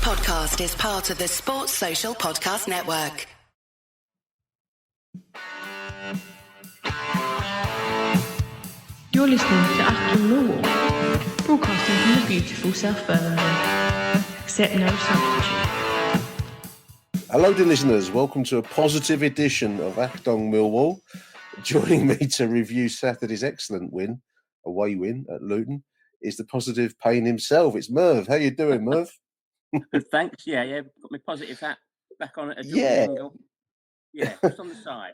podcast is part of the Sports Social Podcast Network. You're listening to Achtung Millwall, broadcasting from the beautiful South Birmingham. Accept no substitute. Hello, dear listeners. Welcome to a positive edition of Achtung Millwall. Joining me to review Saturday's excellent away win at Luton, is the positive Payne himself. It's Merv. How you doing, Merv? Good, thanks. Yeah. Got my positive hat back on at a Geordie angle. Yeah, just on the side.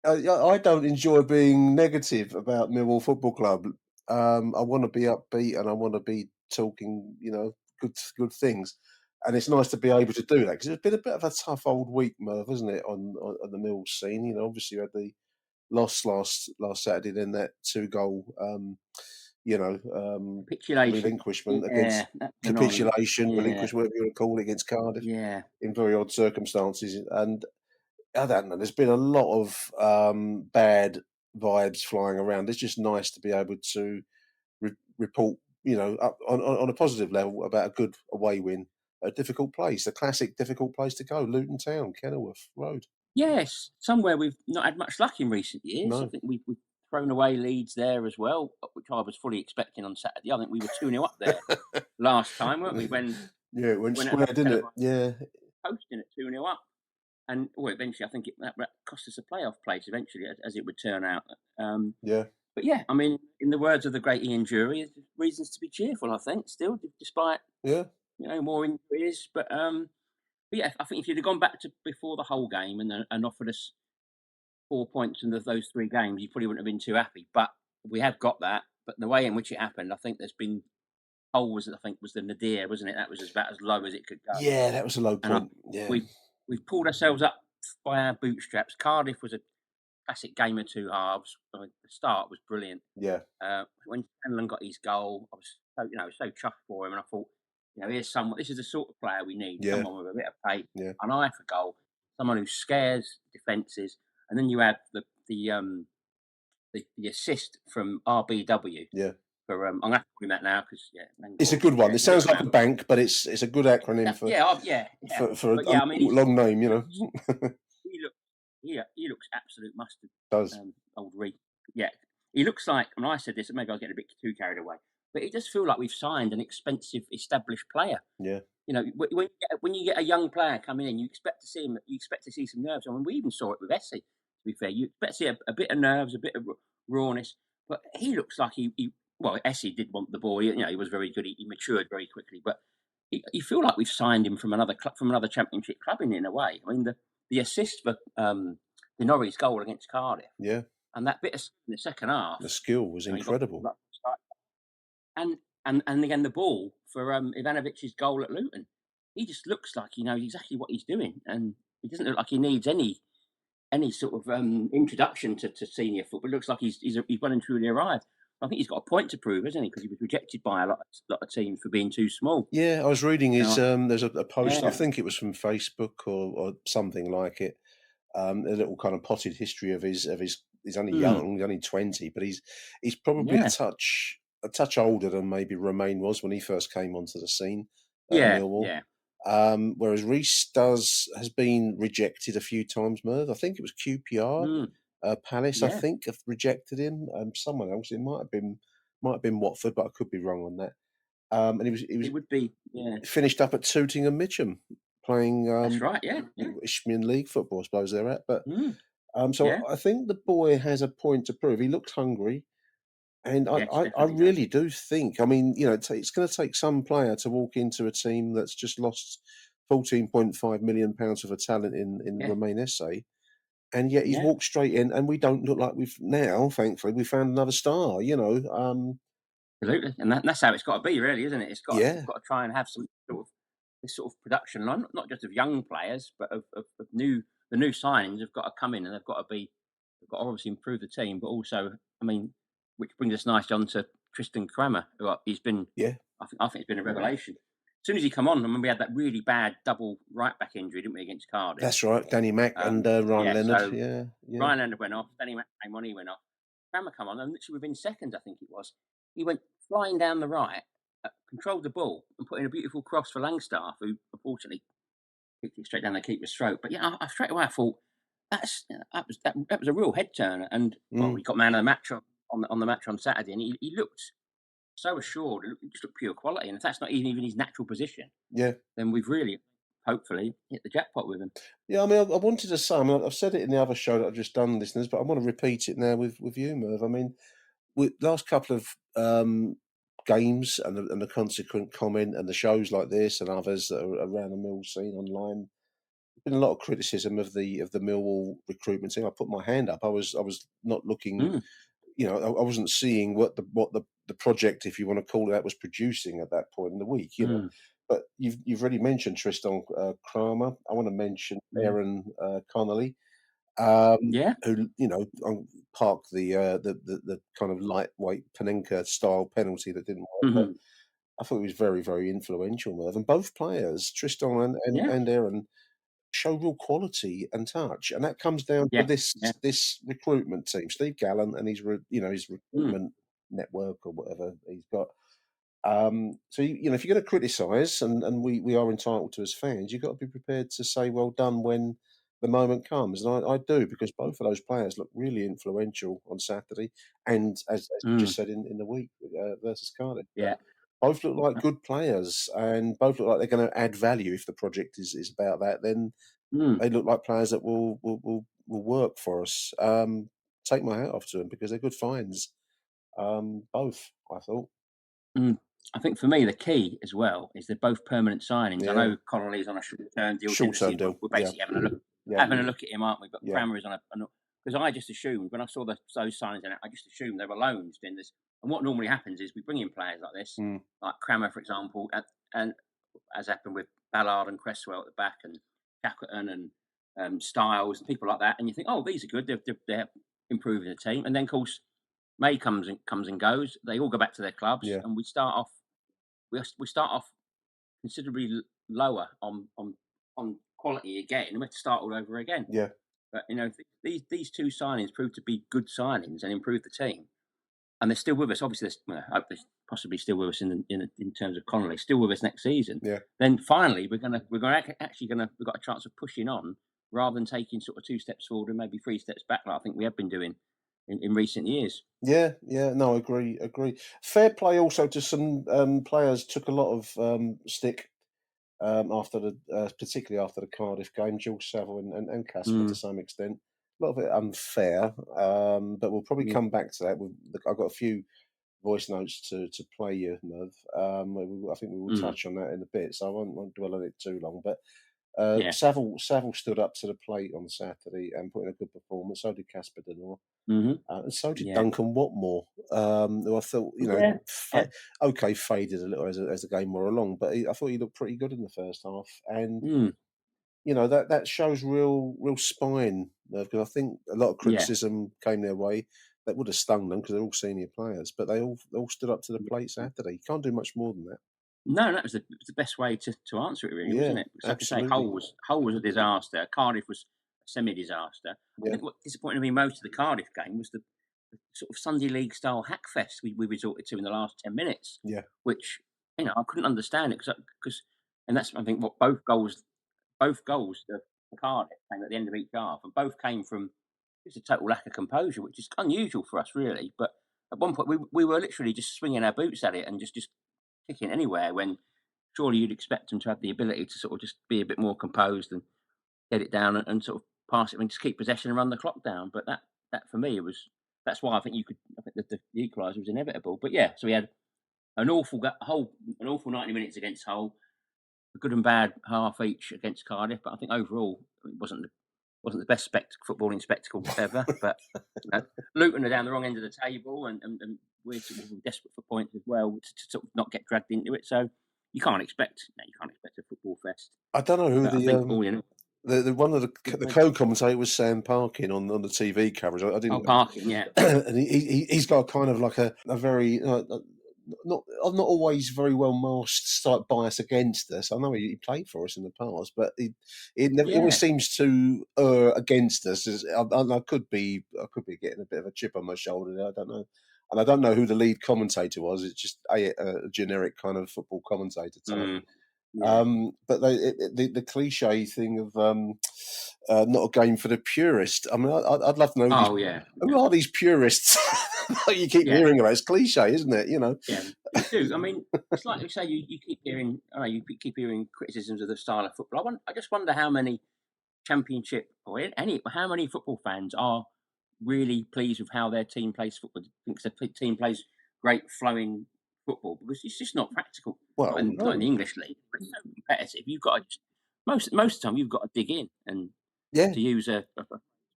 I don't enjoy being negative about Millwall Football Club. I want to be upbeat and I want to be talking, good things. And it's nice to be able to do that because it's been a bit of a tough old week, Merv, hasn't it, on the Mills scene? Obviously you had the loss last Saturday, then that 2-goal, relinquishment against capitulation, relinquishment, whatever you want to call it, against Cardiff. Yeah, in very odd circumstances. And I don't know, there's been a lot of bad vibes flying around. It's just nice to be able to report, on a positive level about a good away win. A difficult place, a classic difficult place to go, Luton Town, Kenilworth Road. Yes, somewhere we've not had much luck in recent years. No. I think we've thrown away leads there as well, which I was fully expecting on Saturday. I think we were 2-0 up there last time, weren't we? It went square, didn't it? Yeah. Posting at 2-0 up. And eventually I think that cost us a playoff place eventually, as it would turn out. But yeah, I mean, in the words of the great Ian Jury, there's reasons to be cheerful, I think, still, despite more injuries. But yeah, I think if you'd have gone back to before the whole game and offered us 4 points in those 3 games, you probably wouldn't have been too happy. But we have got that. But the way in which it happened, I think there's been was the nadir, wasn't it? That was about as low as it could go. Yeah, that was a low point. We've pulled ourselves up by our bootstraps. Cardiff was a classic game of 2 halves. I mean, the start was brilliant. Yeah. When Shannon got his goal, I was so chuffed for him, and I thought, here's someone. This is the sort of player we need. Yeah. Someone with a bit of pace, an eye for goal, someone who scares defences. And then you had the assist from RBW. Yeah. For I'm going to call him that now because it's a good one. It sounds like a bank, but it's a good acronym for a long name. He looks absolute mustard. Does old Reed? Yeah, he looks like. I said this, maybe I was getting a bit too carried away, but it does feel like we've signed an expensive, established player. Yeah. When you get a young player coming in, you expect to see him. You expect to see some nerves. I mean, we even saw it with Essie. To be fair, you expect to see a bit of nerves, a bit of rawness, but he looks like he well, Essie did want the ball. He was very good. He matured very quickly. But you feel like we've signed him from another club, from another Championship club in a way. I mean, the assist for the Norwich goal against Cardiff. Yeah. And that bit in the second half. The skill was incredible. And again, the ball for Ivanovic's goal at Luton. He just looks like he knows exactly what he's doing. And he doesn't look like he needs any sort of introduction to senior football. It looks like he's well and truly arrived. I think he's got a point to prove, hasn't he? Because he was rejected by a lot of teams for being too small. Yeah, I was reading his. There's a post. I think it was from Facebook or something like it. A little kind of potted history of his. He's only young. He's only 20, but he's probably a touch older than maybe Romaine was when he first came onto the scene. Millwall. Yeah. Whereas Reece has been rejected a few times. Merv, I think it was QPR. Palace, I think, have rejected him. Someone else, it might have been Watford, but I could be wrong on that. And he would be finished up at Tooting and Mitcham playing. That's right, Isthmian League football, I suppose they're at. But I think the boy has a point to prove. He looks hungry, and I really do think. I mean, it's going to take some player to walk into a team that's just lost £14.5 million worth of talent in Romaine Sawyers. And yet he's walked straight in, and we don't look like thankfully, we found another star, Absolutely. And that's how it's got to be, really, isn't it? It's got to try and have some this sort of production line, not just of young players, but of the new signings have got to come in, and they've got to obviously improve the team, but also, I mean, which brings us nicely on to Tristan Kreller, who he's been, I think it's been a revelation. As soon as he come on, I mean, we had that really bad double right-back injury, didn't we, against Cardiff? That's right, Danny Mack and Ryan Leonard. So Ryan Leonard went off, Danny Mack came on, he went off. Kreller come on, and literally within seconds, I think it was, he went flying down the right, controlled the ball, and put in a beautiful cross for Langstaff, who unfortunately kicked it straight down the keeper's throat. But yeah, I straight away I thought that was a real head turner, and he got man of the match on the match on Saturday, and he looked so assured. It just looked pure quality, and if that's not even his natural position, then we've really, hopefully, hit the jackpot with him. Yeah, I mean, I wanted to say, I mean, I've said it in the other show that I've just done, listeners, but I want to repeat it now with you, Merv. I mean, with last couple of games and the consequent comment and the shows like this and others that are around the Mill scene online, there's been a lot of criticism of the Millwall recruitment team. I put my hand up. I was not looking. You know, I wasn't seeing what the project, if you want to call it that, was producing at that point in the week. You know, but you've already mentioned Tristan Kreller. I want to mention Aaron Connolly, who parked the kind of lightweight Panenka style penalty that didn't work. But I thought he was very, very influential, Merv. And both players, Tristan and Aaron, show real quality and touch, and that comes down to this recruitment team, Steve Gallant and his recruitment network or whatever he's got. So if you're going to criticise, and we are entitled to as fans, you've got to be prepared to say well done when the moment comes, and I do, because both of those players look really influential on Saturday, and as you just said in the week versus Cardiff. Both look like good players, and both look like they're going to add value. If the project is about that, then they look like players that will work for us. Take my hat off to them because they're good finds. Both, I thought. I think for me the key as well is they're both permanent signings. I know Connolly's on a short-term deal. We're basically having a look at him, aren't we? But Crammer is on a because I just assumed when I saw those signings in it, I just assumed they were loans doing this. And what normally happens is we bring in players like this, like Crammer, for example, and as happened with Ballard and Cresswell at the back, and Shackleton and Styles and people like that, and you think, oh, these are good. They're improving the team, and then of course May comes and goes. They all go back to their clubs, and we start off considerably lower on quality again, and we have to start all over again. But these two signings proved to be good signings and improved the team, and they're still with us. Obviously, they're possibly still with us in terms of Connolly, still with us next season. Then finally, we've got a chance of pushing on rather than taking sort of 2 steps forward and maybe 3 steps back, like I think we have been doing in recent years. No, agree. Fair play also to some players. Took a lot of stick after particularly after the Cardiff game. George Saville and Casper to some extent. A lot of it unfair, but we'll probably come back to that. I've got a few voice notes to play you, Merv. I think we will touch on that in a bit, so I won't dwell on it too long. But Saville stood up to the plate on Saturday and put in a good performance. So did Casper Denor. And so did Duncan Watmore, who I thought, faded a little as the game wore along, but I thought he looked pretty good in the first half, and that shows real spine, because I think a lot of criticism came their way that would have stung them because they're all senior players, but they all stood up to the plate Saturday. You can't do much more than that. No, that was the best way to answer it, really, wasn't it? Because, like I say, Hull was a disaster. Cardiff was a semi-disaster. I think what disappointed me most of the Cardiff game was the sort of Sunday League style hackfest we resorted to in the last 10 minutes. Which I couldn't understand it because that's I think what both goals for Cardiff came at the end of each half, and both came from just a total lack of composure, which is unusual for us, really. But at one point we were literally just swinging our boots at it and just kicking anywhere, when surely you'd expect them to have the ability to sort of just be a bit more composed and get it down and sort of pass it and just keep possession and run the clock down. But that for me that's why I think the equaliser was inevitable. But so we had an awful 90 minutes against Hull, a good and bad half each against Cardiff. But I think overall it wasn't the best footballing spectacle ever. But Luton are down the wrong end of the table, and we're desperate for points as well to sort of not get dragged into it. So you can't expect a football fest. I don't know who the one of the co-commentator was Sam Parkin on the TV coverage. I didn't. Parkin, and he's got kind of like a very not always very well masked bias against us. I know he played for us in the past, but he always seems to err against us. I could be getting a bit of a chip on my shoulder there. I don't know. And I don't know who the lead commentator was. It's just a generic kind of football commentator type. Yeah. But the cliche thing of not a game for the purist. I mean, I'd love to know who are these purists that you keep hearing about. It's cliche, isn't it? You know. Yeah, you do. I mean, it's like you say, you keep hearing, keep hearing criticisms of the style of football. I just wonder how many Championship or how many football fans are really pleased with how their team plays football. Thinks their team plays great flowing football, because it's just not practical. Well, not in the English league. It's so competitive. You've got to most of the time you've got to dig in, and to use a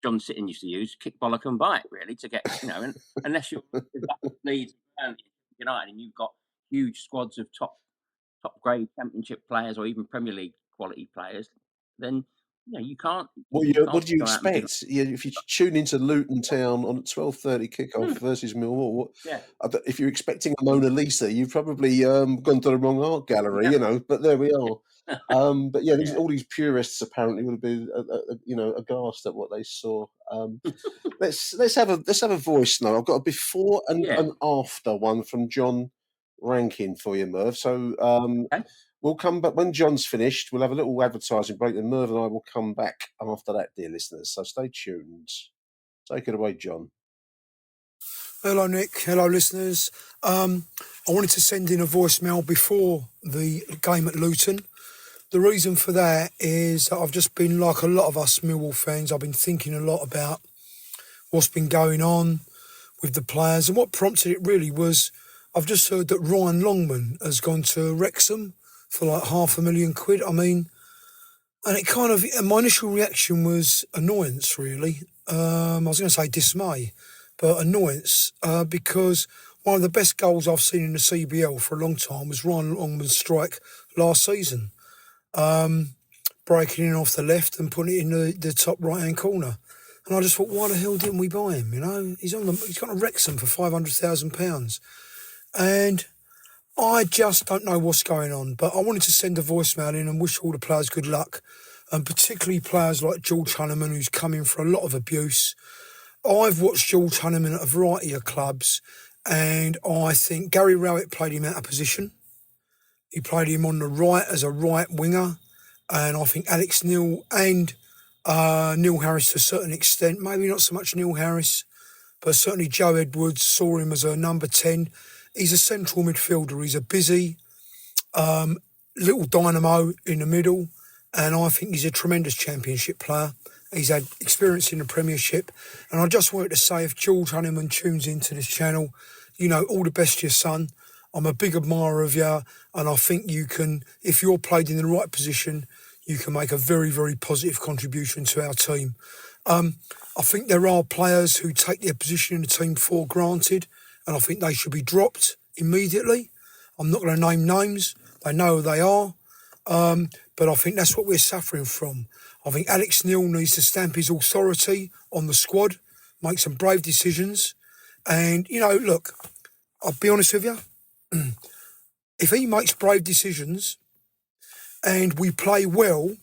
John Sitton used to use, kick, bollock and bite, really, to get, and unless you're Leeds United and you've got huge squads of top grade Championship players or even Premier League quality players, then you can't. What do you expect? If you tune into Luton Town on 12:30 kickoff versus Millwall, if you're expecting a Mona Lisa, you've probably gone to the wrong art gallery, But there we are. But all these purists apparently would have been, aghast at what they saw. Let's have a voice now. I've got a before and an after one from John Rankin for you, Merv. So we'll come back when John's finished. We'll have a little advertising break, and Merv and I will come back after that, dear listeners. So stay tuned. Take it away, John. Hello, Nick. Hello, listeners. I wanted to send in a voicemail before the game at Luton. The reason for that is that I've just been, like a lot of us Millwall fans, I've been thinking a lot about what's been going on with the players. And what prompted it really was, I've just heard that Ryan Longman has gone to Wrexham for like £500,000. I mean, and it kind of, my initial reaction was annoyance, really. I was going to say dismay, but annoyance, because one of the best goals I've seen in the CBL for a long time was Ryan Longman's strike last season. Breaking in off the left and putting it in the top right-hand corner. And I just thought, why the hell didn't we buy him? He's gone to Wrexham for £500,000. And I just don't know what's going on. But I wanted to send a voicemail in and wish all the players good luck. And particularly players like George Honeyman, who's come in for a lot of abuse. I've watched George Honeyman at a variety of clubs, and I think Gary Rowett played him out of position. He played him on the right as a right winger, and I think Alex Neil and Neil Harris to a certain extent, maybe not so much Neil Harris, but certainly Joe Edwards saw him as a number 10. He's a central midfielder. He's a busy little dynamo in the middle, and I think he's a tremendous Championship player. He's had experience in the Premiership, and I just wanted to say, if George Honeyman tunes into this channel, all the best to your son. I'm a big admirer of you, and I think you can, if you're played in the right position, you can make a very, very positive contribution to our team. I think there are players who take their position in the team for granted, and I think they should be dropped immediately. I'm not going to name names. They know who they are. But I think that's what we're suffering from. I think Alex Neil needs to stamp his authority on the squad, make some brave decisions. And, look, I'll be honest with you. If he makes brave decisions and we play well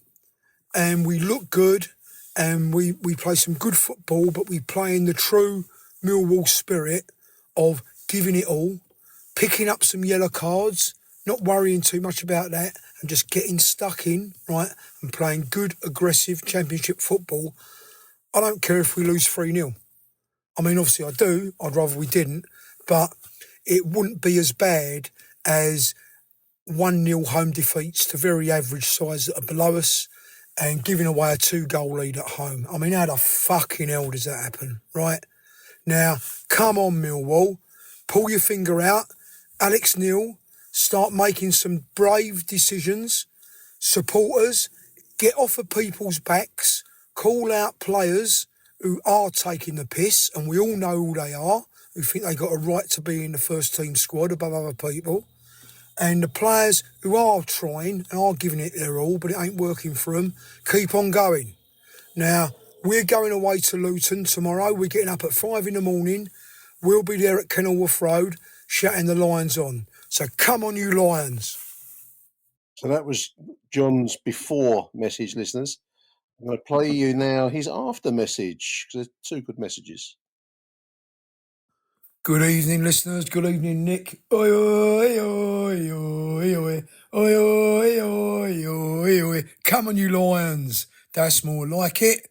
and we look good and we play some good football, but we play in the true Millwall spirit of giving it all, picking up some yellow cards, not worrying too much about that, and just getting stuck in, right, and playing good, aggressive Championship football, I don't care if we lose 3-0. I mean, obviously I do. I'd rather we didn't, but it wouldn't be as bad as 1-0 home defeats to very average sides that are below us and giving away a 2-goal lead at home. I mean, how the fucking hell does that happen, right? Now, come on, Millwall. Pull your finger out. Alex Neil, start making some brave decisions. Supporters, get off of people's backs. Call out players who are taking the piss, and we all know who they are, who think they got a right to be in the first team squad above other people. And the players who are trying and are giving it their all, but it ain't working for them, keep on going. Now, we're going away to Luton tomorrow. We're getting up at 5 a.m. We'll be there at Kenilworth Road, shutting the Lions on. So come on, you Lions. So that was John's before message, listeners. I'm going to play you now his after message, because there's two good messages. Good evening, listeners. Good evening, Nick. Oi, oi, oi, oi, oi. Oi, oi, oi, oi, oi. Come on, you Lions. That's more like it.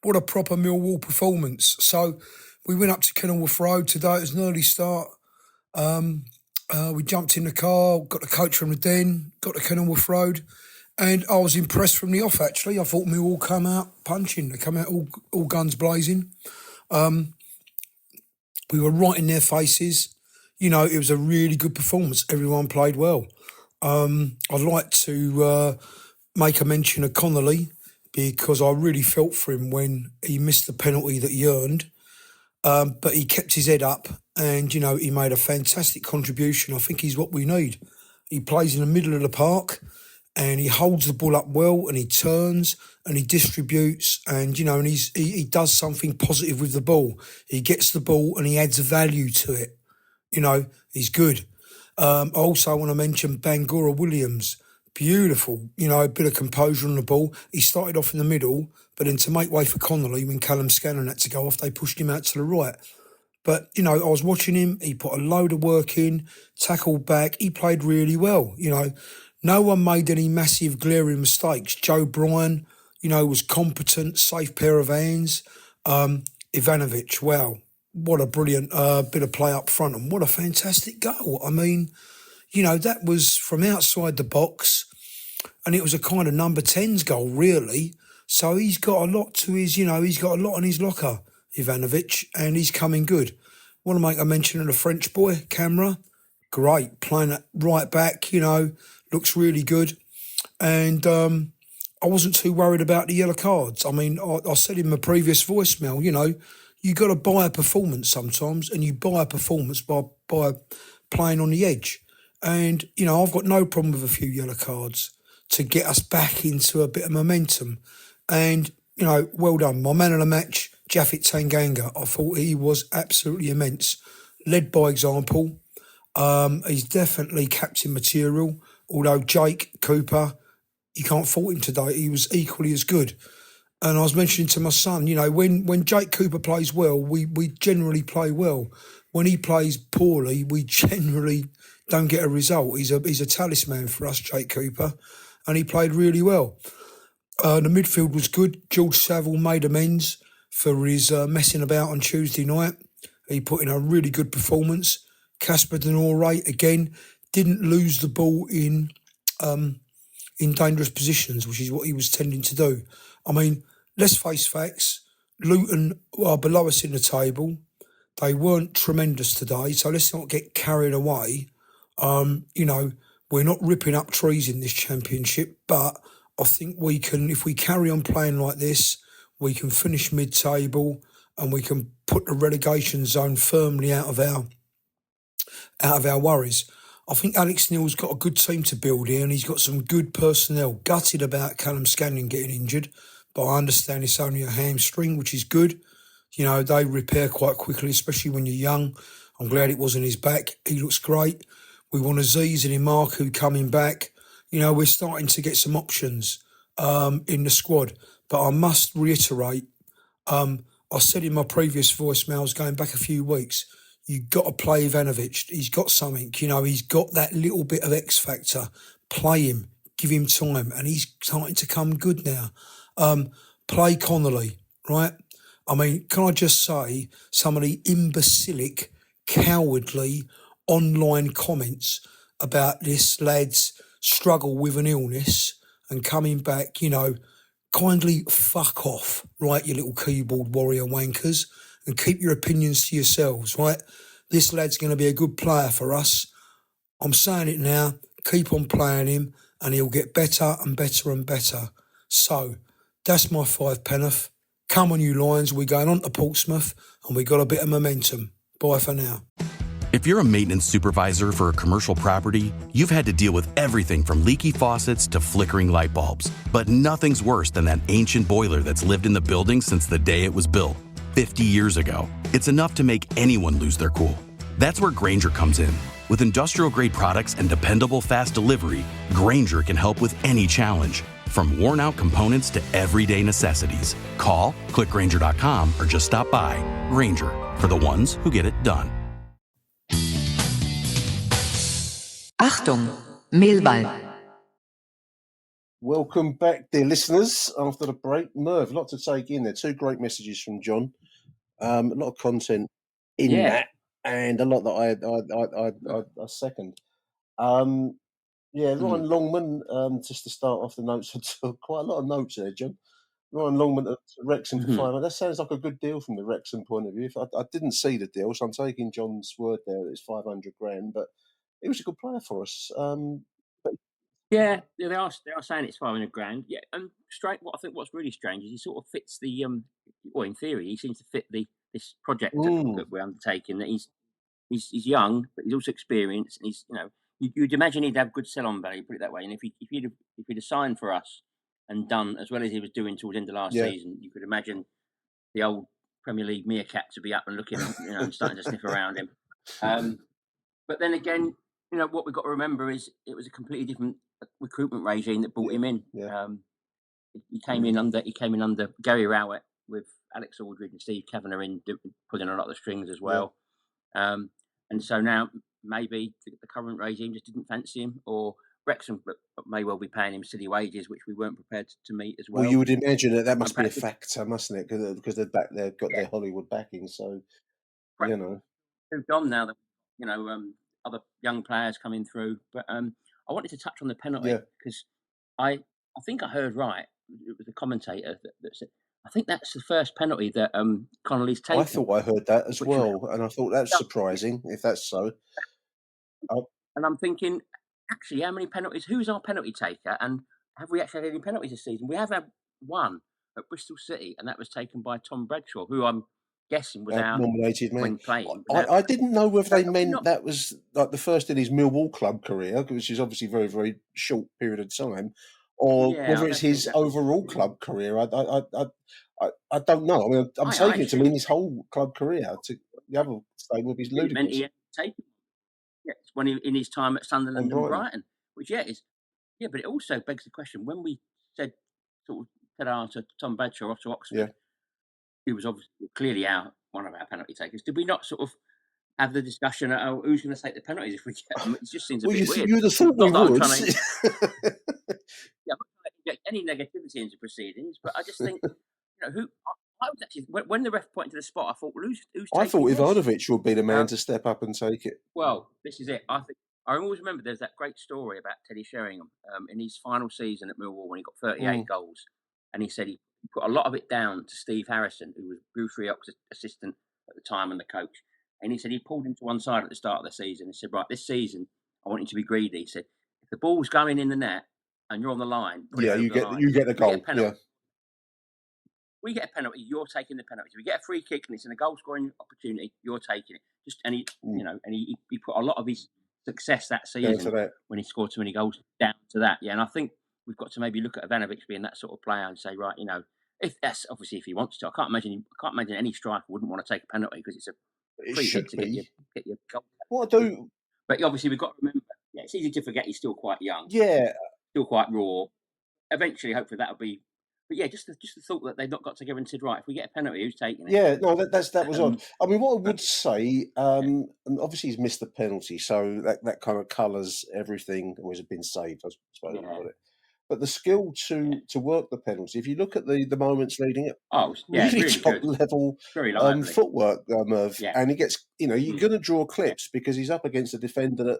What a proper Millwall performance. So we went up to Kenilworth Road today. It was an early start. We jumped in the car, got the coach from the den, got to Kenilworth Road, and I was impressed from the off, actually. I thought Millwall come out punching. They come out all guns blazing. We were right in their faces. You know, it was a really good performance. Everyone played well. I'd like to make a mention of Connolly because I really felt for him when he missed the penalty that he earned. But he kept his head up and, you know, he made a fantastic contribution. I think he's what we need. He plays in the middle of the park and he holds the ball up well and he turns and he distributes and, you know, and he does something positive with the ball. He gets the ball and he adds value to it. You know, he's good. I also want to mention Bangura Williams. Beautiful, you know, a bit of composure on the ball. He started off in the middle, but then to make way for Connolly, when Callum Scanlon had to go off, they pushed him out to the right. But, you know, I was watching him. He put a load of work in, tackled back. He played really well, you know. No one made any massive glaring mistakes. Joe Bryan, you know, was competent, safe pair of hands. Ivanovic, wow. What a brilliant bit of play up front and what a fantastic goal. I mean, you know, that was from outside the box and it was a kind of number 10's goal, really. So he's got a lot to his, you know, he's got a lot in his locker, Ivanovic, and he's coming good. Want to make a mention of the French boy, Camera. Great, playing it right back, you know, looks really good. And I wasn't too worried about the yellow cards. I mean, I said in my previous voicemail, you know, you got to buy a performance sometimes, and you buy a performance by playing on the edge. And, you know, I've got no problem with a few yellow cards to get us back into a bit of momentum. And, you know, well done. My man of the match, Japhet Tanganga, I thought he was absolutely immense. Led by example. He's definitely captain material, although Jake Cooper, you can't fault him today. He was equally as good. And I was mentioning to my son, you know, when Jake Cooper plays well, we generally play well. When he plays poorly, we generally don't get a result. He's a talisman for us, Jake Cooper, and he played really well. The midfield was good. George Saville made amends for his messing about on Tuesday night. He put in a really good performance. Casper Denore, again, didn't lose the ball in dangerous positions, which is what he was tending to do. I mean, let's face facts. Luton are below us in the table. They weren't tremendous today, so let's not get carried away. You know, we're not ripping up trees in this championship, but I think we can, if we carry on playing like this, we can finish mid-table and we can put the relegation zone firmly out of our worries. I think Alex Neil's got a good team to build here and he's got some good personnel. Gutted about Callum Scanlon getting injured, but I understand it's only a hamstring, which is good. You know, they repair quite quickly, especially when you're young. I'm glad it wasn't his back. He looks great. We want Aziz and Imaku coming back. You know, we're starting to get some options in the squad. But I must reiterate, I said in my previous voicemails going back a few weeks, you've got to play Ivanovic. He's got something, you know, he's got that little bit of X factor. Play him, give him time, and he's starting to come good now. Play Connolly, right? I mean, can I just say some of the imbecilic, cowardly online comments about this lad's struggle with an illness and coming back, you know, kindly fuck off, right, you little keyboard warrior wankers, and keep your opinions to yourselves, right? This lad's going to be a good player for us. I'm saying it now. Keep on playing him and he'll get better and better and better. So, that's my 5 penn'orth. Come on, you Lions. We're going on to Portsmouth and we got a bit of momentum. Bye for now. If you're a maintenance supervisor for a commercial property, you've had to deal with everything from leaky faucets to flickering light bulbs. But nothing's worse than that ancient boiler that's lived in the building since the day it was built, 50 years ago. It's enough to make anyone lose their cool. That's where Granger comes in. With industrial-grade products and dependable fast delivery, Granger can help with any challenge. From worn-out components to everyday necessities. Call, click Granger.com, or just stop by. Granger, for the ones who get it done. Achtung, Millwall. Welcome back, dear listeners, after the break. Merv, a lot to take in there. 2 great messages from John. A lot of content in that, and a lot that I second. Ryan Longman, just to start off the notes, quite a lot of notes there, John. Ryan Longman at Wrexham for 500. That sounds like a good deal from the Wrexham point of view. I didn't see the deal, so I'm taking John's word there that it's 500 grand, but he was a good player for us. Yeah, they are saying it's 500 grand. Yeah, and what's really strange is he sort of fits the in theory he seems to fit this project that we're undertaking. That he's young, but he's also experienced, and you'd imagine he'd have good sell-on value, put it that way. And if he'd have signed for us and done as well as he was doing towards the end of last season, you could imagine the old Premier League meerkat to be up and looking, and starting to sniff around him. But then again, what we've got to remember is it was a completely different recruitment regime that brought him in. He came in under Gary Rowett with Alex Aldridge and Steve Kavanagh pulling a lot of the strings as well. And so now maybe the current regime just didn't fancy him, or Wrexham may well be paying him silly wages, which we weren't prepared to meet as well. Well, you would imagine that must be a factor, mustn't it? Because they've got their Hollywood backing, so moved on now that other young players coming through. But I wanted to touch on the penalty because I think I heard right. It was a commentator that said, I think that's the first penalty that Connolly's taken. I thought I heard that as well, and I thought that's surprising if that's so. And I'm thinking, actually, how many penalties? Who's our penalty taker? And have we actually had any penalties this season? We have had one at Bristol City, and that was taken by Tom Bradshaw, who I'm guessing was out nominated when playing. I didn't know whether they meant that was like the first in his Millwall club career, which is obviously a very, very short period of time, or whether it's his overall club career. I don't know. I mean, I'm taking it to mean his whole club career. The other statement is ludicrous. Yes, when in his time at Sunderland and Brighton, which is, but it also begs the question: when we said to Tom Bradshaw off to Oxford, he was obviously clearly one of our penalty takers. Did we not sort of have the discussion? Who's going to take the penalties if we get them? It just seems a bit weird. You'd have thought we would. I'm not trying to get any negativity into proceedings, but I just think who. I was actually when the ref pointed to the spot, I thought, well, who's I thought Ivanovic would be the man to step up and take it. Well, this is it. I always remember there's that great story about Teddy Sheringham in his final season at Millwall when he got 38 goals, and he said he put a lot of it down to Steve Harrison, who was Bruce Rioch's assistant at the time and the coach. And he said he pulled him to one side at the start of the season and said, right, this season I want you to be greedy. He said, if the ball's going in the net and you're on the line, you get the goal. We get a penalty, you're taking the penalty. If we get a free kick and it's in a goal scoring opportunity, you're taking it. He put a lot of his success that season when he scored too many goals down to that. Yeah, and I think we've got to maybe look at Ivanovic being that sort of player and say, right, if that's obviously if he wants to. I can't imagine any striker wouldn't want to take a penalty because it's a free hit to get your goal. What I do, but obviously we've got to remember, it's easy to forget he's still quite young. Yeah, still quite raw. Eventually, hopefully that'll be. But yeah, just the thought that they've not got together and said, right, if we get a penalty, who's taking it? Yeah, no, that was odd. I mean, what I would say, and obviously he's missed the penalty, so that kind of colours everything that has been saved, I suppose. But the skill to work the penalty, if you look at the moments leading it, really top level footwork, Merv, and he gets, you're going to draw clips because he's up against a defender that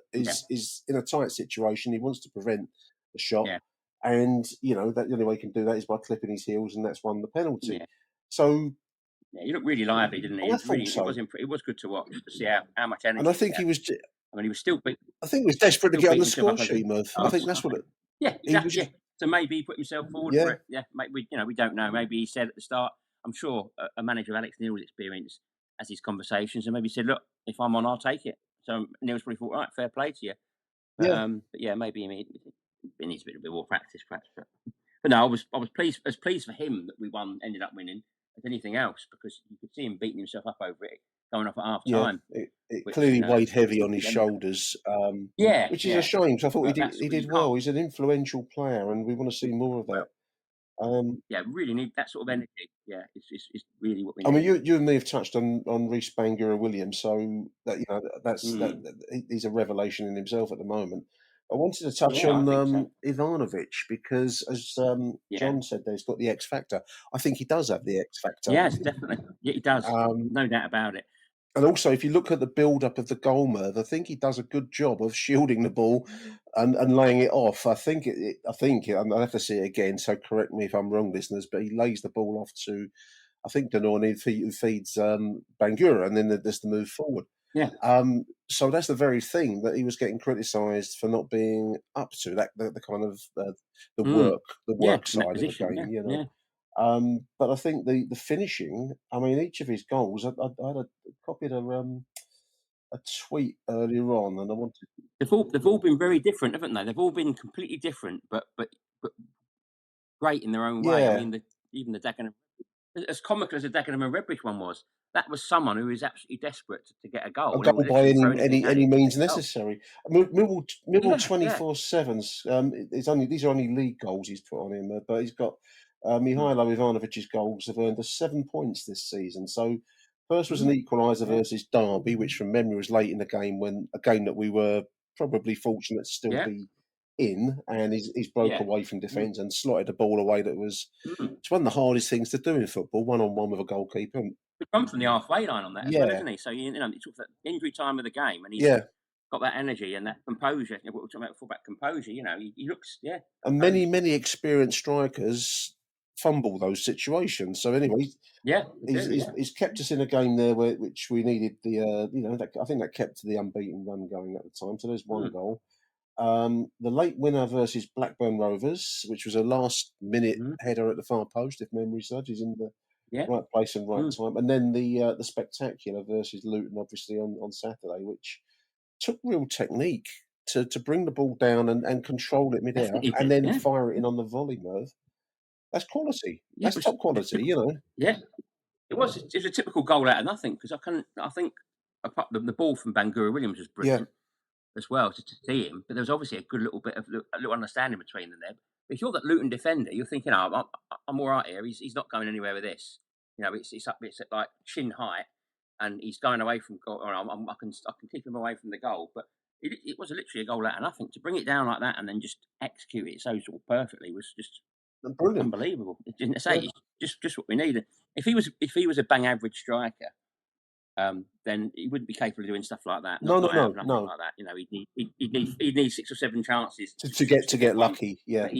is in a tight situation. He wants to prevent the shot. Yeah. And, that the only way he can do that is by clipping his heels, and that's won the penalty. Yeah. So... Yeah, he looked really lively, didn't he? It was good to watch, to see how much energy. And I think he was... he was still... I think he was desperate to get on the score sheet, Merv. I think that's what it... Yeah, exactly. So maybe he put himself forward for it. Yeah, maybe, we don't know. Maybe he said at the start, I'm sure a manager of Alex Neil's experience has his conversations, and maybe he said, look, if I'm on, I'll take it. So Neil's probably thought, right, fair play to you. But maybe it needs a bit more practice, perhaps. But no, I was pleased for him that we ended up winning as anything else, because you could see him beating himself up over it, going off at half time. It clearly weighed heavy on his shoulders. Which is a shame, because I thought he did well. He's an influential player, and we want to see more of that. Really need that sort of energy. Yeah, it's really what we need. I mean, you and me have touched on Reece Bangura Williams, so that that's he's a revelation in himself at the moment. I wanted to touch on Ivanovic because, as John said, he's got the X factor. I think he does have the X factor. Yes, definitely. Yeah, he does. No doubt about it. And also, if you look at the build-up of the goal, Merv, I think he does a good job of shielding the ball and laying it off. I think, I'll have to see it again, so correct me if I'm wrong, listeners, but he lays the ball off to, I think, Danone, who feeds Bangura, and then there's the move forward. Yeah. So that's the very thing that he was getting criticised for not being up to, that the kind of the work side of the game, you know. Yeah. But I think the finishing, I mean, each of his goals, I copied a tweet earlier on, and I wanted. They've all been very different, haven't they? They've all been completely different, but great in their own way. Yeah. I mean, even the Dagenham, as comical as the Dagenham and Redbridge one was, that was someone who is absolutely desperate to get a goal. A goal by any means necessary. Millwall 24/7s. These are only league goals he's put on him, but he's got Mihailo Ivanovic's goals have earned us 7 points this season. So first was an equaliser versus Derby, which from memory was late in the game, when a game that we were probably fortunate to still be in, and he's broke away from defence and slotted a ball away that was it's one of the hardest things to do in football, 1-on-1 with a goalkeeper. He comes from the halfway line on that as well, isn't he? So he talks about injury time of the game, and he's got that energy and that composure. We're talking about fullback composure. You know, he looks And many experienced strikers fumble those situations. So anyway, he's kept us in a game there which we needed the I think that kept the unbeaten run going at the time. So there's one goal. The late winner versus Blackburn Rovers, which was a last-minute header at the far post, if memory serves, is in the right place and right time. And then the spectacular versus Luton, obviously, on Saturday, which took real technique to bring the ball down and control it mid-air and then fire it in on the volley, Merv. That's quality. That's top quality, you know. Yeah, it was a typical goal out of nothing, because I think the ball from Bangura Williams was brilliant. As well to see him, but there was obviously a good little bit of a little understanding between them there. But if you're that Luton defender, you're thinking, I'm all right here. He's not going anywhere with this. You know, it's at like chin height, and he's going away from goal. Or I can keep him away from the goal. But it was literally a goal out of nothing. To bring it down like that and then just execute it so sort of perfectly was just brilliant, unbelievable. It's just what we needed. If he was a bang average striker, then he wouldn't be capable of doing stuff like that. Nothing like that. You know, he'd need 6 or 7 chances to get lucky. Yeah, but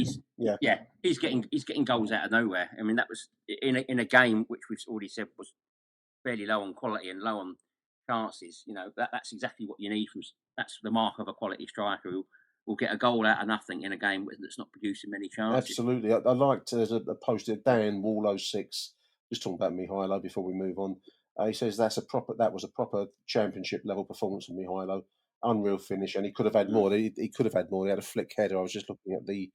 he's getting goals out of nowhere. I mean, that was in a game which we've already said was fairly low on quality and low on chances. You know, that's exactly what you need that's the mark of a quality striker who will get a goal out of nothing in a game that's not producing many chances. Absolutely, I liked a post of Dan Wallow 6. Just talking about Mihailo before we move on. He says that was a proper championship level performance from Mihailo. Unreal finish, and he could have had more. He could have had more. He had a flick header. I was just looking at the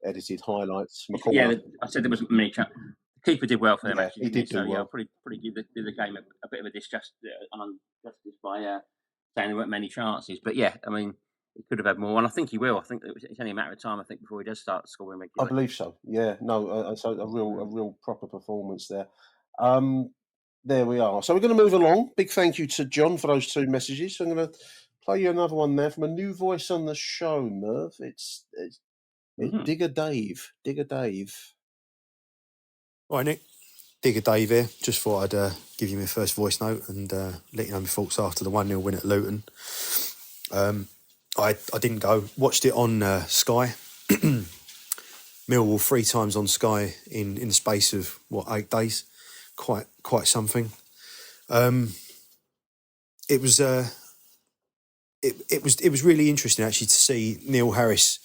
edited highlights. Yeah, I said there wasn't many chances. The keeper did well for them. Actually, he did do well. Yeah, I'll probably give the game a bit of a disjustice by saying there weren't many chances. But yeah, I mean, he could have had more, and I think he will. I think it's only a matter of time. I think before he does start scoring regularly. I believe so. Yeah, no, so a real proper performance there. There we are. So we're going to move along. Big thank you to John for those 2 messages. So I'm going to play you another one there from a new voice on the show, Merv. It's Digger Dave. Digger Dave. All right, Nick. Digger Dave here. Just thought I'd give you my first voice note and let you know my thoughts after the 1-0 win at Luton. I didn't go. Watched it on Sky. Millwall 3 times on Sky in the space of 8 days. Quite something. It was really interesting actually to see Neil Harris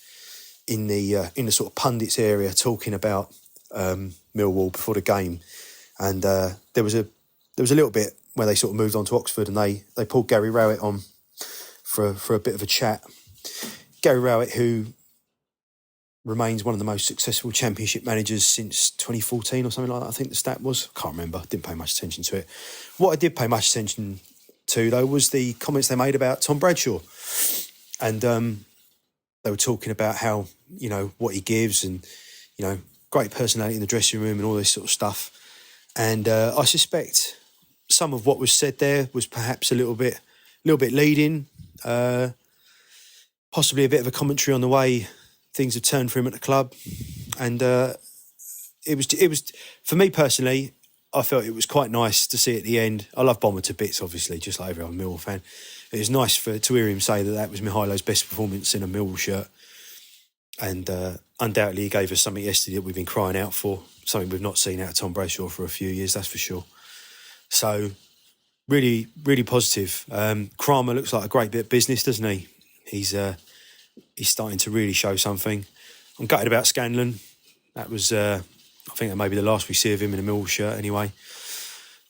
in the sort of pundits area talking about Millwall before the game, and there was a little bit where they sort of moved on to Oxford and they pulled Gary Rowett on for a bit of a chat. Gary Rowett, who remains one of the most successful championship managers since 2014 or something like that, I think the stat was. I can't remember. Didn't pay much attention to it. What I did pay much attention to, though, was the comments they made about Tom Bradshaw. And they were talking about how, what he gives and, great personality in the dressing room and all this sort of stuff. And I suspect some of what was said there was perhaps a little bit leading. possibly a bit of a commentary on the way things have turned for him at the club. And it was for me personally, I felt it was quite nice to see at the end. I love Bomber to bits, obviously, just like every other Millwall fan. It was nice to hear him say that was Mihailo's best performance in a Millwall shirt. And undoubtedly he gave us something yesterday that we've been crying out for, something we've not seen out of Tom Brayshaw for a few years, that's for sure. So, really, really positive. Kramer looks like a great bit of business, doesn't he? He's starting to really show something. I'm gutted about Scanlon. That was, I think that may be the last we see of him in a Millwall shirt anyway.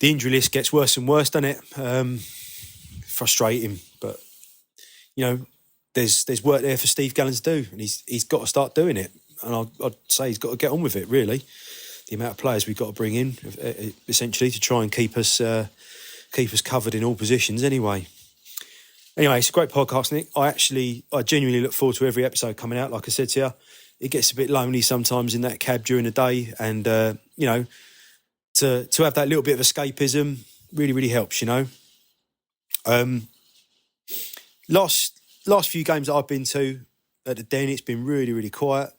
The injury list gets worse and worse, doesn't it? Frustrating, but, you know, there's work there for Steve Gallen to do, and he's got to start doing it. And I'd say he's got to get on with it, really. The amount of players we've got to bring in, essentially, to try and keep us covered in all positions anyway. Anyway, it's a great podcast, Nick. I genuinely look forward to every episode coming out. Like I said to you, it gets a bit lonely sometimes in that cab during the day, and you know, to have that little bit of escapism really, really helps. You know, last few games that I've been to at the Den, it's been really, really quiet.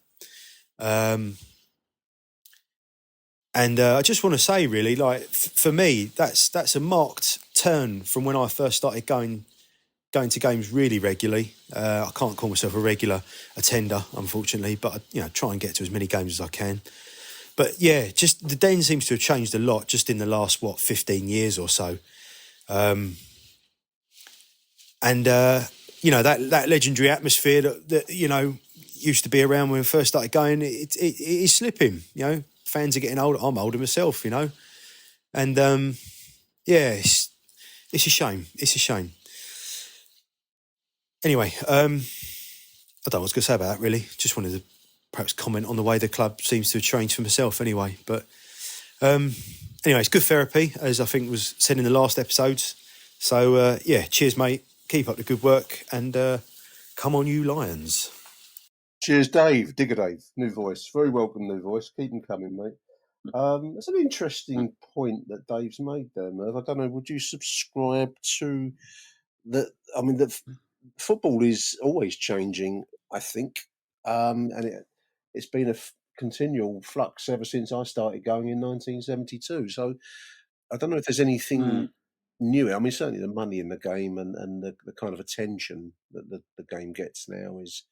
And I just want to say, really, like for me, that's a marked turn from when I first started going to games really regularly. I can't call myself a regular attender, unfortunately, but I try and get to as many games as I can. But yeah, just the Den seems to have changed a lot just in the last 15 years or so. That legendary atmosphere that used to be around when we first started going, it is slipping. Fans are getting older. I'm older myself, and it's a shame. It's a shame. Anyway, I don't know what I was going to say about that, really. Just wanted to perhaps comment on the way the club seems to have changed for myself anyway. But anyway, it's good therapy, as I think was said in the last episodes. So, cheers, mate. Keep up the good work, and come on, you Lions. Cheers, Dave. Digger Dave. New voice. Very welcome, new voice. Keep them coming, mate. It's an interesting point that Dave's made there, Merv. I don't know, would you subscribe to that? I mean, that football is always changing, I think, and it's been a continual flux ever since I started going in 1972. So I don't know if there's anything new. I mean, certainly the money in the game and the kind of attention that the game gets now is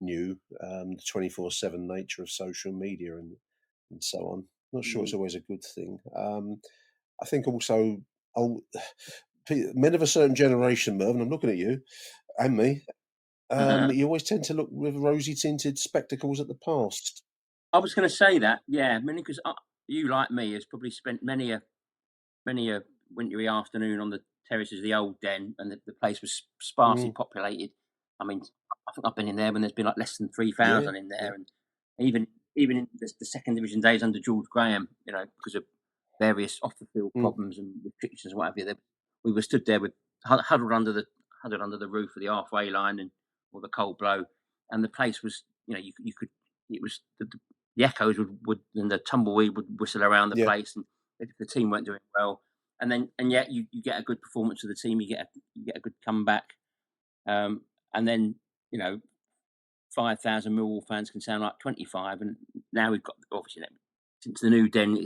new. The 24/7 nature of social media and so on. Not sure it's always a good thing. I think also men of a certain generation, Merv, and I'm looking at you and me, you always tend to look with rosy-tinted spectacles at the past. I was going to say that, yeah, because you, like me, has probably spent many a wintry afternoon on the terraces of the old Den, and the place was sparsely populated. I mean, I think I've been in there when there's been like less than 3,000 in there, and even in the second division days under George Graham, because of various off-the-field problems and restrictions and what have you, we were stood there with huddled under the roof of the halfway line or the cold blow, and the place was, you could, it was the echoes would and the tumbleweed would whistle around the place, and if the team weren't doing well, and yet you get a good performance of the team, you get a good comeback, and then 5,000 Millwall fans can sound like 25, and now we've got, obviously, since the new Den,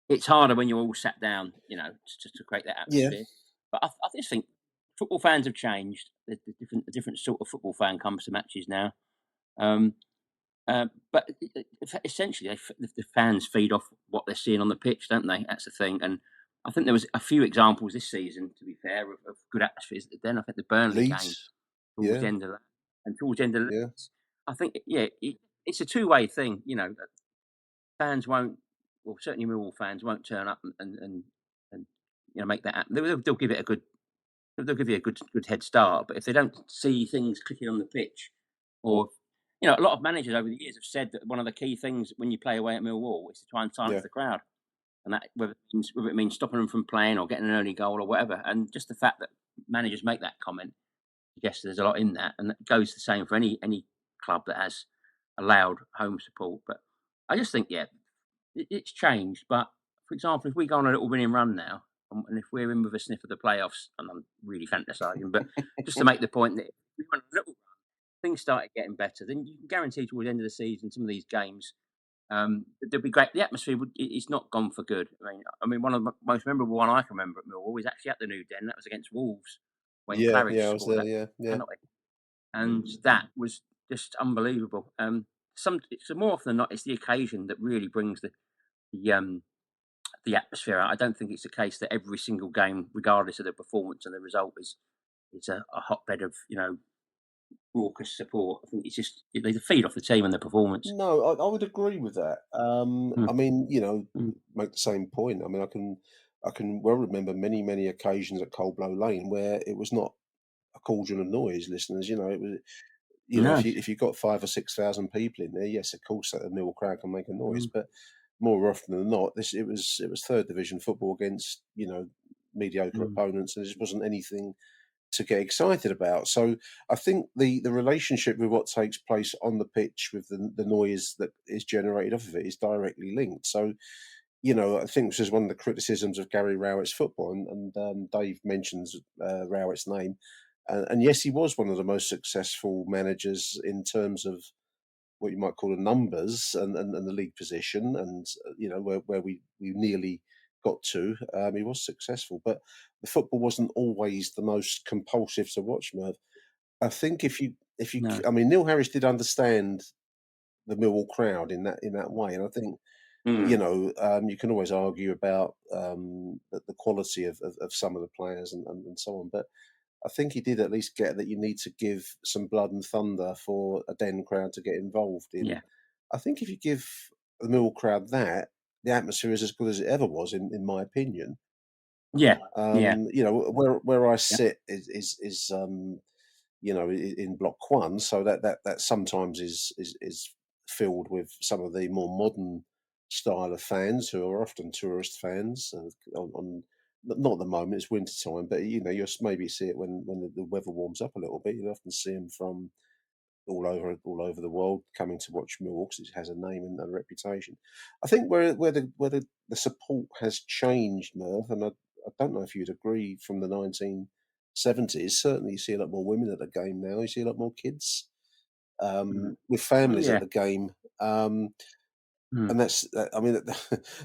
it's harder when you're all sat down, to create that atmosphere. Yeah. But I just think football fans have changed. There's a different sort of football fan comes to matches now. But essentially, the fans feed off what they're seeing on the pitch, don't they? That's the thing. And I think there was a few examples this season, to be fair, of good atmospheres. Then I think the Burnley game towards the end of that, and towards the end of that, I think it's a two-way thing. Fans won't, well, certainly Millwall fans won't turn up and make that happen. They'll give it a good. They'll give you a good head start. But if they don't see things clicking on the pitch, or a lot of managers over the years have said that one of the key things when you play away at Millwall is to try and silence the crowd, and that whether it means stopping them from playing or getting an early goal or whatever. And just the fact that managers make that comment suggests there's a lot in that, and that goes the same for any club that has allowed home support. But I just think it's changed. But for example, if we go on a little winning run now, and if we're in with a sniff of the playoffs, and I'm really fantasising, but just to make the point that if we went on a little run, things started getting better, then you can guarantee towards the end of the season, some of these games, there'll be great. The atmosphere it's not gone for good. I mean, one of the most memorable one I can remember at Millwall was actually at the New Den. That was against Wolves when Claridge I was scored there. that Yeah. penalty, and that was just unbelievable. It's more often than not, it's the occasion that really brings the atmosphere out. I don't think it's the case that every single game, regardless of the performance and the result, is a hotbed of raucous support. I think it's just they feed off the team and the performance. No, I would agree with that. I mean, Mm. make the same point. I mean, I can well remember many occasions at Coldblow Lane where it was not a cauldron of noise, listeners. It was, No. if you got 5,000 or 6,000 people in there, yes, of course, that a Millwall crowd can make a noise, Mm. but more often than not, it was third division football against mediocre opponents, and it just wasn't anything to get excited about. So I think the relationship with what takes place on the pitch with the noise that is generated off of it is directly linked. So, I think this is one of the criticisms of Gary Rowett's football, and Dave mentions Rowett's name. And yes, he was one of the most successful managers in terms of what you might call the numbers and the league position, and where we nearly got to. He was successful, but the football wasn't always the most compulsive to watch, Merv. I think if you, No. I mean, Neil Harris did understand the Millwall crowd in that way, and I think you can always argue about the quality of some of the players and so on, but I think he did at least get that you need to give some blood and thunder for a Den crowd to get involved in. Yeah. I think if you give the Millwall crowd that, the atmosphere is as good as it ever was, in my opinion. Yeah. Where I sit is in Block 1, so that sometimes is filled with some of the more modern style of fans who are often tourist fans. On not at the moment, it's winter time, but you'll maybe see it when the weather warms up a little bit. You'll often see them from all over the world coming to watch Millwall because it has a name and a reputation. I think where the support has changed, Merv, and I don't know if you'd agree, from the 1970s. Certainly, you see a lot more women at the game now. You see a lot more kids with families at the game. And that's, I mean,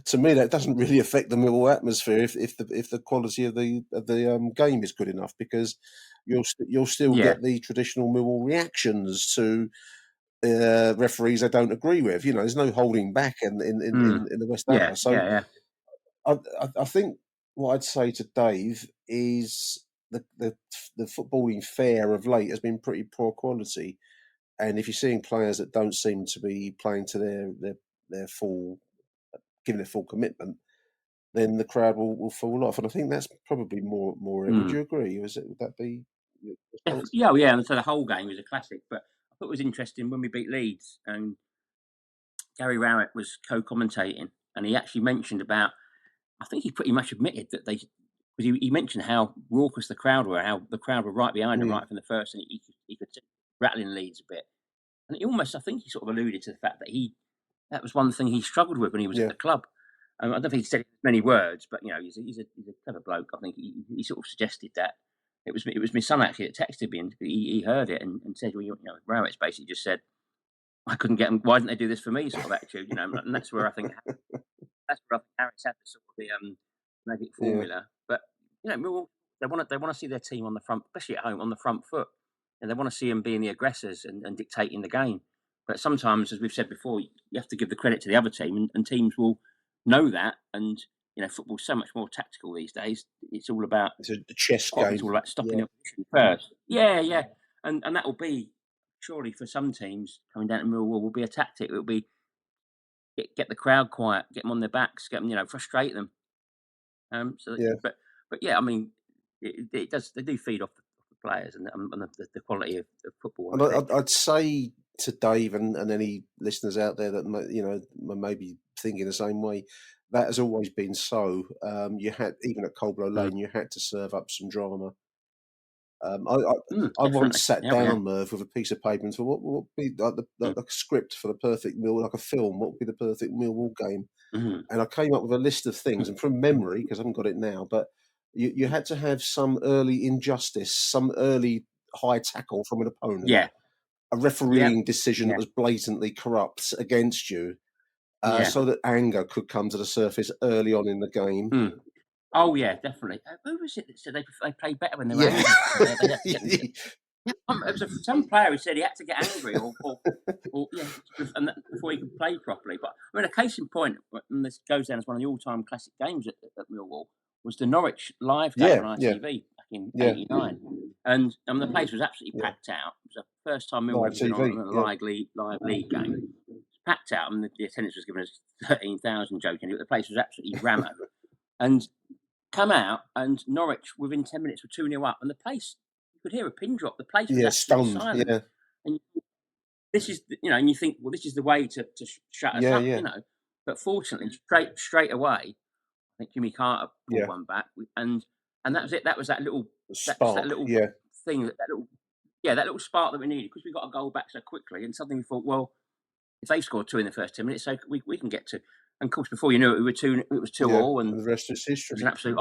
to me, that doesn't really affect the Millwall atmosphere if the quality of the game is good enough, because you'll still get the traditional Millwall reactions to referees I don't agree with. There's no holding back in the West Upper. So I think what I'd say to Dave is the footballing fare of late has been pretty poor quality, and if you're seeing players that don't seem to be playing to their full, giving their full commitment, then the crowd will fall off. And I think that's probably more it. Would you agree? Would that be? Yeah. And so the whole game was a classic. But I thought it was interesting when we beat Leeds, and Gary Rowett was co-commentating, and he actually mentioned about, I think he pretty much admitted that he mentioned how raucous the crowd were, how the crowd were right behind him right from the first, and he could see rattling Leeds a bit. And I think he sort of alluded to the fact that that was one thing he struggled with when he was at the club. I don't think he said many words, but he's a clever bloke. I think he sort of suggested that. It was my son actually that texted me, and he heard it and said, "Well, Rowett's basically just said, I couldn't get them. Why didn't they do this for me?" Sort of attitude, and that's where I think Harris had the sort of the magic formula. But Millwall, they want to see their team on the front, especially at home, on the front foot, and they want to see them being the aggressors and dictating the game. But sometimes, as we've said before, you have to give the credit to the other team, and teams will know that. And football's so much more tactical these days. It's all about a chess game. It's all about stopping the opposition first. Yeah, and that will be, surely for some teams coming down to Millwall, will be a tactic. It will be get the crowd quiet, get them on their backs, get them, frustrate them. But yeah, I mean, it does. They do feed off the players and the quality of football. And I'd say to Dave and any listeners out there that may be thinking the same way, that has always been so. You had, even at Coldblow Lane, you had to serve up some drama. I once sat down, Merv, with a piece of paper and thought, what would be like a script for the perfect Millwall, like a film? What would be the perfect Millwall game? And I came up with a list of things, and from memory, because I haven't got it now, but you had to have some early injustice, some early high tackle from an opponent. Yeah. a refereeing decision that was blatantly corrupt against you, so that anger could come to the surface early on in the game. Oh yeah, definitely. Who was it that said they played better when they were angry? It was some player who said he had to get angry or and before he could play properly. But I mean, a case in point, and this goes down as one of the all-time classic games at Millwall, was the Norwich live game on ITV back in '89, and the place was absolutely packed out. It was the first time Millwall had been on a live league game. It was packed out, and the attendance was given us 13,000, joking, but the place was absolutely rammed. And come out, and Norwich within 10 minutes were 2-0 up, and the place, you could hear a pin drop. The place was absolutely silent. Yeah. And this is, and you think, well, this is the way to shut us up, But fortunately, straight away, I think Jimmy Carter pulled one back, and that was it. That was that little spark, that little thing, that little spark that we needed, because we got a goal back so quickly, and suddenly we thought, well, if they scored 2 in the first 10 minutes, so we can get to. And of course, before you knew it, it was 2-2, and the rest is history. It was an absolute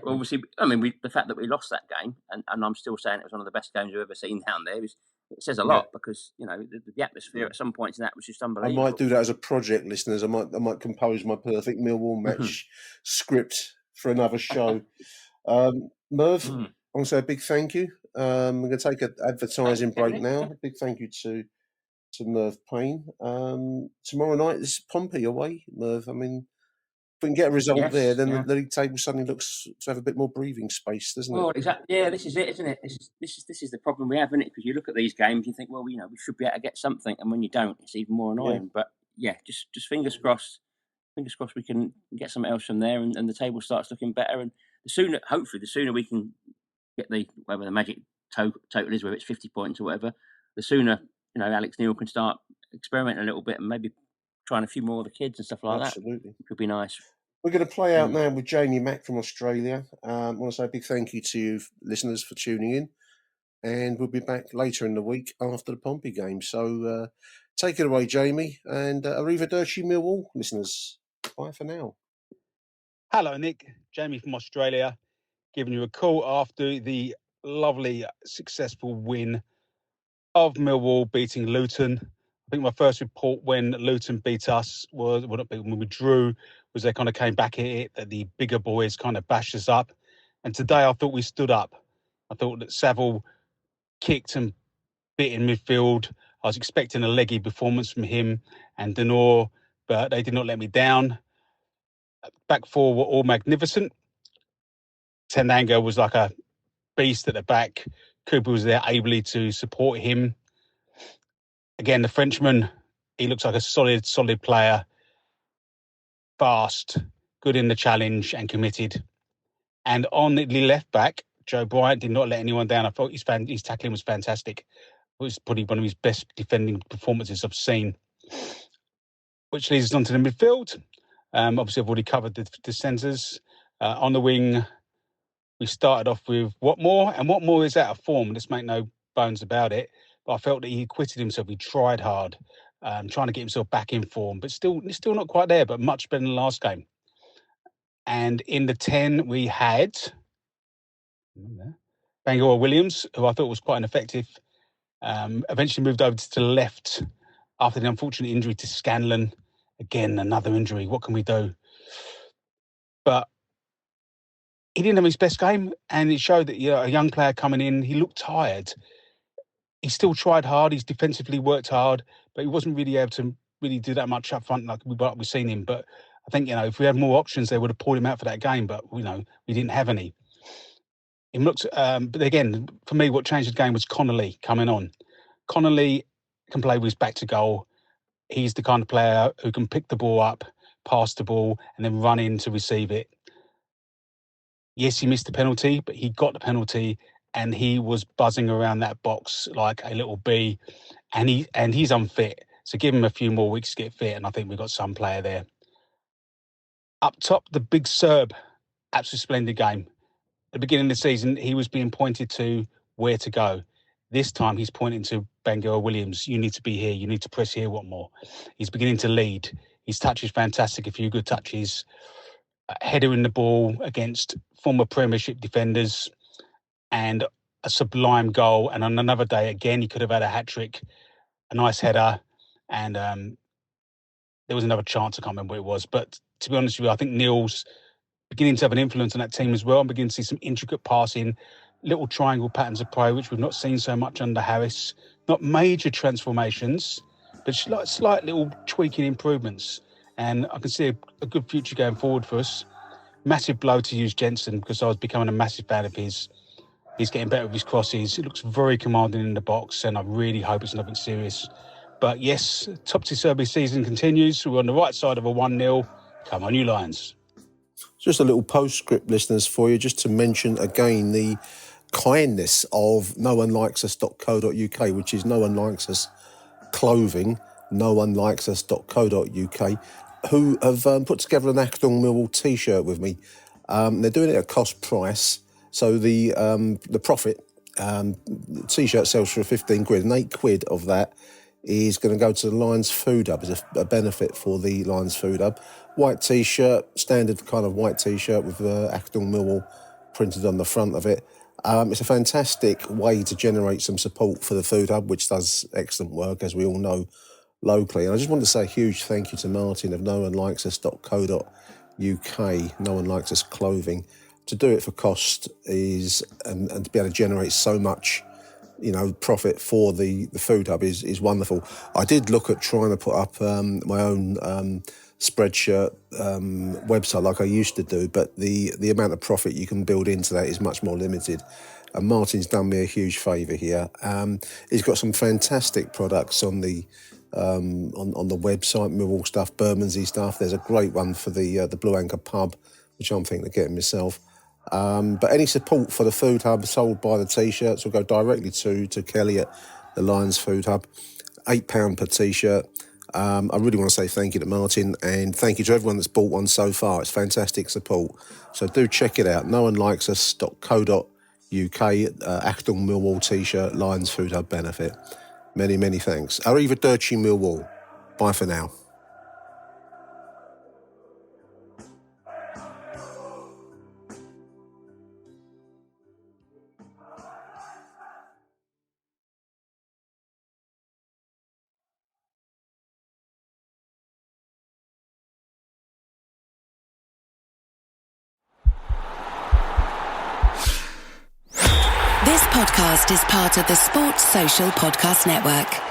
obviously, I mean, the fact that we lost that game, and I'm still saying it was one of the best games I've ever seen down there. It says a lot, because the atmosphere at some points in that was just unbelievable. I might do that as a project, listeners. I might compose my perfect Millwall match script for another show. Merv, I want to say a big thank you. I'm going to take an advertising break now. A big thank you to Merv Payne. Tomorrow night, this is Pompey away, Merv. I mean, if we can get a result there, then the league table suddenly looks to have a bit more breathing space, doesn't it? Well, exactly. Yeah, this is it, isn't it? This is the problem we have, isn't it? Because you look at these games, you think, well, we should be able to get something, and when you don't, it's even more annoying. But just fingers crossed. Fingers crossed we can get something else from there, and the table starts looking better. And hopefully, the sooner we can get whatever the magic total is, whether it's 50 points or whatever, the sooner Alex Neil can start experimenting a little bit and maybe trying a few more of the kids and stuff like that. Absolutely. It could be nice. We're going to play out now with Jamie Mack from Australia. I want to say a big thank you to you, listeners, for tuning in. And we'll be back later in the week after the Pompey game. So take it away, Jamie. And Arrivederci Millwall, listeners. Bye for now. Hello, Nick. Jamie from Australia, giving you a call after the lovely, successful win of Millwall beating Luton. I think my first report when Luton beat us when we drew, was they kind of came back at it, that the bigger boys kind of bashed us up. And today I thought we stood up. I thought that Saville kicked and bit in midfield. I was expecting a leggy performance from him and Denor, but they did not let me down. Back four were all magnificent. Tendanga was like a beast at the back. Cooper was there ably to support him. Again, the Frenchman, he looks like a solid player. Fast, good in the challenge and committed. And on the left back, Joe Bryant did not let anyone down. I thought his tackling was fantastic. It was probably one of his best defending performances I've seen. Which leads us on to the midfield. Obviously, I've already covered the centres. On the wing, we started off with Watmore, and Watmore is out of form. Let's make no bones about it. But I felt that he acquitted himself. He tried hard, trying to get himself back in form, but still not quite there, but much better than the last game. And in the 10, we had Bangor Williams, who I thought was quite ineffective. Eventually moved over to the left after the unfortunate injury to Scanlon. Again, another injury. What can we do? But he didn't have his best game, and it showed that a young player coming in, he looked tired. He still tried hard. He's defensively worked hard, but he wasn't really able to really do that much up front like we've seen him. But I think, if we had more options, they would have pulled him out for that game. But, we didn't have any. He looked, but again, for me, what changed the game was Connolly coming on. Connolly can play with his back to goal. He's the kind of player who can pick the ball up, pass the ball, and then run in to receive it. Yes, he missed the penalty, but he got the penalty, and he was buzzing around that box like a little bee, and he's unfit. So give him a few more weeks to get fit, and I think we've got some player there. Up top, the big Serb, absolutely splendid game. At the beginning of the season, he was being pointed to where to go. This time, he's pointing to Bangor Williams. You need to be here. You need to press here. What more? He's beginning to lead. His touch is fantastic. A few good touches. Header in the ball against former Premiership defenders. And a sublime goal, and on another day, again, he could have had a hat-trick, a nice header, and there was another chance, I can't remember what it was. But to be honest with you, I think Neil's beginning to have an influence on that team as well. I'm beginning to see some intricate passing, little triangle patterns of play, which we've not seen so much under Harris. Not major transformations, but slight little tweaking improvements. And I can see a good future going forward for us. Massive blow to use Jensen, because I was becoming a massive fan of his. He's getting better with his crosses. It looks very commanding in the box, and I really hope it's nothing serious. But yes, Topsy-Turvy season continues. We're on the right side of a 1-0. Come on, you Lions. Just a little postscript, listeners, for you, just to mention again the kindness of noonelikes.us.co.uk, which is No One Likes Us Clothing, noonelikes.us.co.uk, who have put together an Achtung Millwall T-shirt with me. They're doing it at cost price, so the profit, T-shirt sells for 15 quid, and 8 quid of that is going to go to the Lions Food Hub as a benefit for the Lions Food Hub. White T-shirt, standard kind of white T-shirt with Achtung Millwall printed on the front of it. It's a fantastic way to generate some support for the Food Hub, which does excellent work, as we all know, locally. And I just want to say a huge thank you to Martin of noonelikes.co.uk, No One Likes Us Clothing. To do it for cost is, and to be able to generate so much, profit for the Food Hub is wonderful. I did look at trying to put up my own Spreadshirt website like I used to do, but the amount of profit you can build into that is much more limited. And Martin's done me a huge favour here. He's got some fantastic products on the website, Millwall stuff, Bermondsey stuff. There's a great one for the Blue Anchor pub, which I'm thinking of getting myself. But any support for the Food Hub sold by the T-shirts will go directly to Kelly at the Lions Food Hub. £8 per T-shirt. I really want to say thank you to Martin, and thank you to everyone that's bought one so far. It's fantastic support. So do check it out. noonelikes.us.co.uk, Achtung Millwall T-shirt, Lions Food Hub benefit. Many, many thanks. Arrivederci Millwall. Bye for now. This podcast is part of the Sports Social Podcast Network.